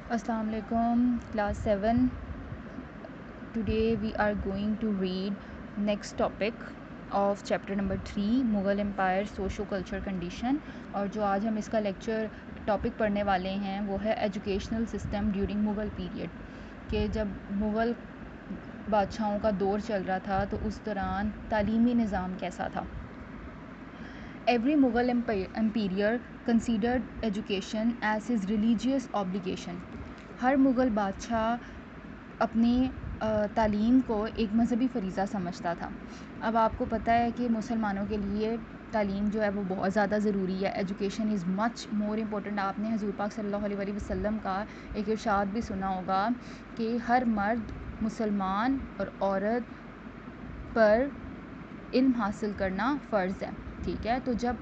Assalamu alaikum, class 7. Today we are going to read next topic of chapter number 3 Mughal Empire Socio-Cultural Condition. اور جو آج ہم اس کا lecture topic پڑھنے والے ہیں وہ ہے educational system during Mughal period, کہ جب مغل بادشاہوں کا دور چل رہا تھا تو اس دوران تعلیمی نظام کیسا تھا. Every Mughal emperor considered education as his religious obligation. ہر مغل بادشاہ اپنی تعلیم کو ایک مذہبی فریضہ سمجھتا تھا. اب آپ کو پتہ ہے کہ مسلمانوں کے لیے تعلیم جو ہے وہ بہت زیادہ ضروری ہے. Education is much more important. آپ نے حضور پاک صلی اللہ علیہ وسلم کا ایک ارشاد بھی سنا ہوگا کہ ہر مرد مسلمان اور عورت پر علم حاصل کرنا فرض ہے. ٹھیک ہے، تو جب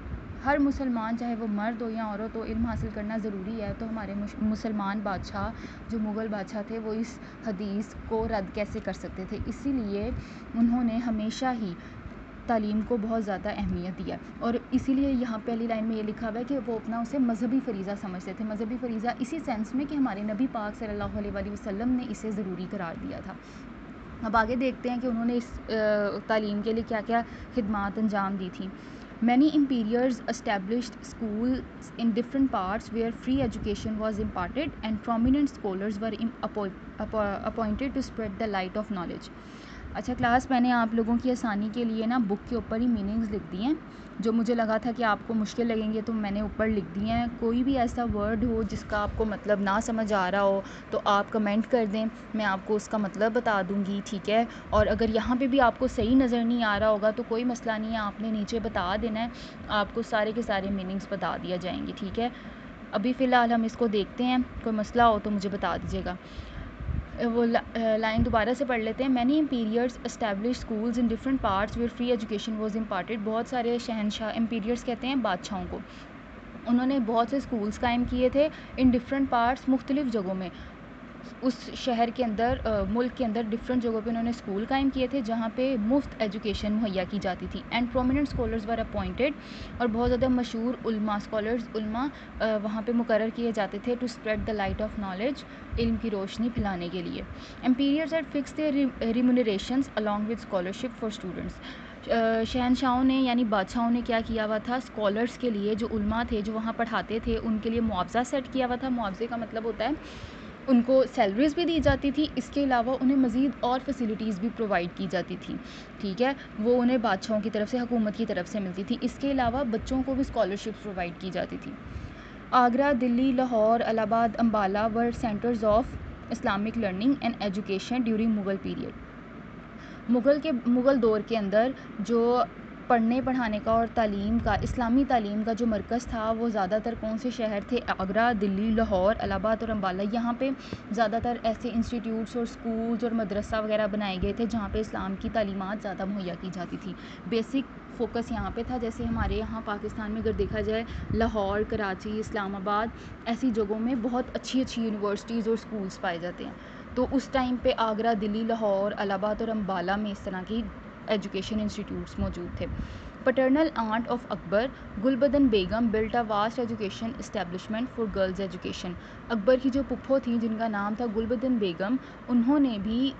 ہر مسلمان چاہے وہ مرد ہو یا عورت ہو علم حاصل کرنا ضروری ہے، تو ہمارے مسلمان بادشاہ جو مغل بادشاہ تھے وہ اس حدیث کو رد کیسے کر سکتے تھے. اسی لیے انہوں نے ہمیشہ ہی تعلیم کو بہت زیادہ اہمیت دیا، اور اسی لیے یہاں پہلی لائن میں یہ لکھا ہوا ہے کہ وہ اپنا اسے مذہبی فریضہ سمجھتے تھے. مذہبی فریضہ اسی سینس میں کہ ہمارے نبی پاک صلی اللہ علیہ وسلم نے اسے ضروری قرار دیا تھا. اب آگے دیکھتے ہیں کہ انہوں نے اس تعلیم کے لیے کیا کیا خدمات انجام دی تھیں. Many emperors established schools in different parts where free education was imparted and prominent scholars were appointed to spread the light of knowledge. اچھا کلاس، میں نے آپ لوگوں کی آسانی کے لیے نا بک کے اوپر ہی میننگز لکھ دی ہیں. جو مجھے لگا تھا کہ آپ کو مشکل لگیں گے تو میں نے اوپر لکھ دی ہیں. کوئی بھی ایسا ورڈ ہو جس کا آپ کو مطلب نہ سمجھ آ رہا ہو تو آپ کمنٹ کر دیں، میں آپ کو اس کا مطلب بتا دوں گی. ٹھیک ہے، اور اگر یہاں پہ بھی آپ کو صحیح نظر نہیں آ رہا ہوگا تو کوئی مسئلہ نہیں ہے، آپ نے نیچے بتا دینا ہے، آپ کو سارے کے سارے میننگز بتا دیا جائیں گے. ٹھیک ہے، ابھی فی الحال ہم اس کو دیکھتے ہیں، کوئی مسئلہ ہو تو مجھے بتا دیجیے گا. وہ لائن دوبارہ سے پڑھ لیتے ہیں. Many emperors establish schools in different parts where free education was imparted. بہت سارے شہنشاہ، امپیریئرس کہتے ہیں بادشاہوں کو، انہوں نے بہت سے اسکولز قائم کیے تھے. ان ڈفرنٹ پارٹس، مختلف جگہوں میں، اس شہر کے اندر، ملک کے اندر ڈفرنٹ جگہوں پہ انہوں نے اسکول قائم کیے تھے جہاں پہ مفت ایجوکیشن مہیا کی جاتی تھی. And prominent scholars were appointed, اور بہت زیادہ مشہور علماء، اسکالرز، علماء وہاں پہ مقرر کیے جاتے تھے. To spread the light of knowledge, علم کی روشنی پھیلانے کے لیے. Emperors had fix their remunerations along with scholarship for students. شہنشاہوں نے یعنی بادشاہوں نے کیا کیا ہوا تھا، اسکالرس کے لیے، جو علماء تھے جو وہاں پڑھاتے تھے ان کے لیے معاوضہ سیٹ کیا ہوا تھا. معاوضے کا مطلب ہوتا ہے ان کو سیلریز بھی دی جاتی تھی، اس کے علاوہ انہیں مزید اور فیسلٹیز بھی پرووائڈ کی جاتی تھی. ٹھیک ہے، وہ انہیں بادشاہوں کی طرف سے، حکومت کی طرف سے ملتی تھی. اس کے علاوہ بچوں کو بھی اسکالرشپس پرووائڈ کی جاتی تھی. آگرہ، دلی، Lahore, Allahabad, Ambala were centres of Islamic learning and education during Mughal period. Mughal دور کے اندر جو پڑھنے پڑھانے کا اور تعلیم کا، اسلامی تعلیم کا جو مرکز تھا وہ زیادہ تر کون سے شہر تھے؟ آگرہ، دلی، لاہور، الہ آباد اور امبالہ. یہاں پہ زیادہ تر ایسے انسٹیٹیوٹس اور اسکولز اور مدرسہ وغیرہ بنائے گئے تھے جہاں پہ اسلام کی تعلیمات زیادہ مہیا کی جاتی تھی. بیسک فوکس یہاں پہ تھا. جیسے ہمارے یہاں پاکستان میں اگر دیکھا جائے، لاہور، کراچی، اسلام آباد، ایسی جگہوں میں بہت اچھی اچھی یونیورسٹیز اور اسکولز پائے جاتے ہیں. تو اس ٹائم پہ آگرہ، دلی، لاہور، الہ آباد اور امبالہ میں اس طرح کی ایجوکیشن انسٹیٹیوٹس موجود تھے. پٹرنل aunt of Akbar, Gulbadan Begum built a vast education establishment for girls education. Akbar کی جو پھپھو تھیں جن کا نام تھا گلبدن بیگم، انہوں نے بھی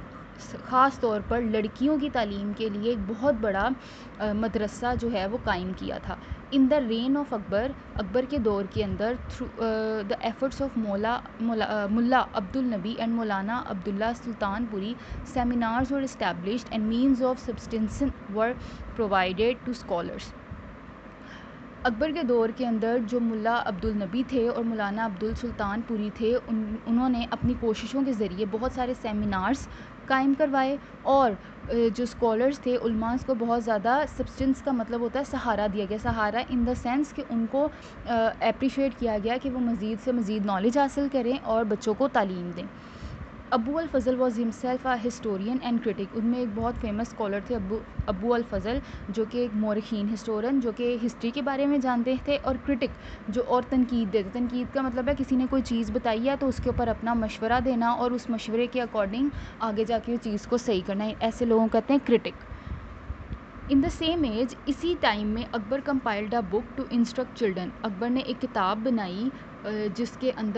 خاص طور پر لڑکیوں کی تعلیم کے لیے ایک بہت بڑا مدرسہ جو ہے وہ قائم کیا تھا. ان دا رین آف اکبر، اکبر کے دور کے اندر، دا ایفرٹس آف ملا عبد النبی and Maulana Abdullah Sultanpuri, seminars were established and means of substance were provided to scholars. Akbar کے دور کے اندر جو ملا عبد النبی تھے اور مولانا عبد السلطان پوری تھے، انہوں نے اپنی کوششوں کے ذریعے بہت سارے سیمینارز قائم کروائے، اور جو اسکالرس تھے، علماء کو بہت زیادہ سبسٹنس کا مطلب ہوتا ہے سہارا دیا گیا. سہارا ان دا سینس کہ ان کو اپریشیٹ کیا گیا کہ وہ مزید سے مزید نالج حاصل کریں اور بچوں کو تعلیم دیں. Abul Fazl was himself a historian and critic. ان میں ایک بہت فیمس اسکالر تھے ابو الفضل، جو کہ ایک مورخین، ہسٹورین، جو کہ ہسٹری کے بارے میں جانتے تھے، اور کرٹک جو اور تنقید دیتے. تنقید کا مطلب ہے کسی نے کوئی چیز بتائی ہے تو اس کے اوپر اپنا مشورہ دینا اور اس مشورے کے اکارڈنگ آگے جا کے اس چیز کو صحیح کرنا. ایسے لوگوں کو کہتے ہیں critic. In the same age, اسی ٹائم میں، Akbar compiled a book to instruct children. Akbar نے ایک کتاب بنائی جس کے اندر